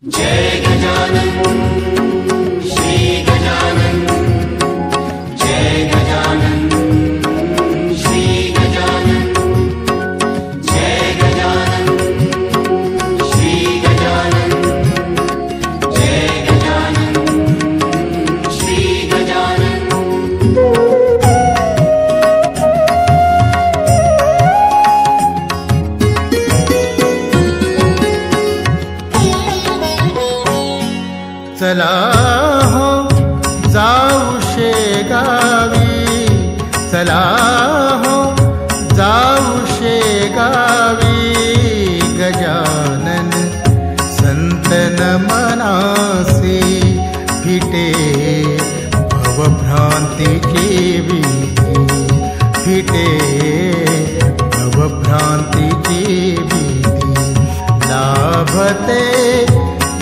जय गजानन श्री गजानन, जय गजानन श्री गजानन, जय गजानन श्री गजानन, जय गजानन श्री गजानन। चला हो जाऊ शेगावी, चला हो जाऊ शेगावी, गजानन संतन मनासी फिटे भवभ्रांतीची भीती, फिटे भवभ्रांतीची भीती, लाभते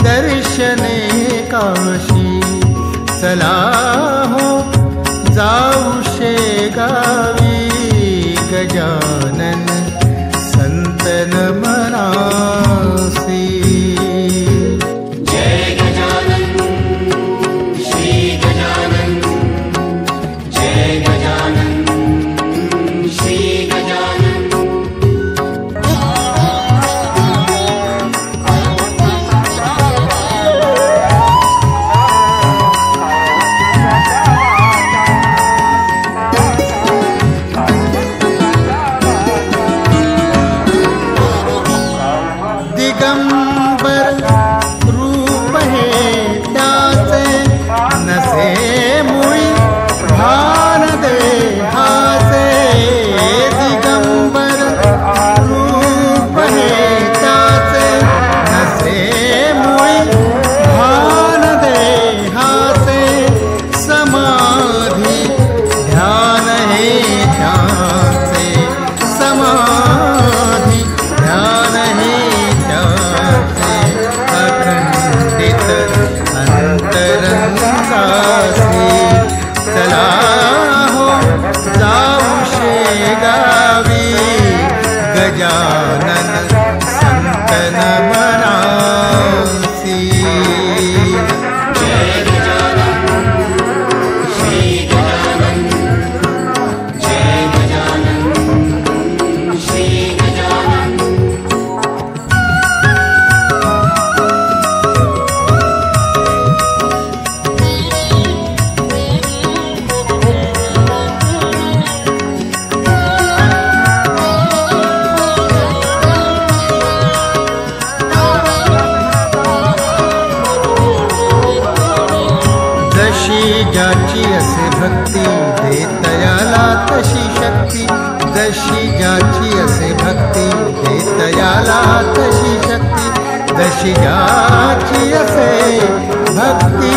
दर्शने काशी। चला हो जाऊ शेगावी, गजानन संतन मनासी। जय गजानन श्री गजानन, जय गजानन श्री गजानन। दिगंबर रूप हे त्याचे, नसे मुळी भान देहाचे। दिगंबर रूप हे त्याचे, नसे मुळी भान देहाचे। समाधी ध्यान हे त्याचे, समाधी ध्यान हे त्याचे। अखंडित अंतरंगासी, चला हो जाऊ शेगावी, गजानन संतन मनासी। जय गजानन श्री गजानन, जय गजानन श्री गजानन। जशी ज्याची असे भक्ती, देतयाला तशी शक्ती। जशी ज्याची असे भक्ती, देतयाला तशी शक्ती। जशी ज्याची असे भक्ती,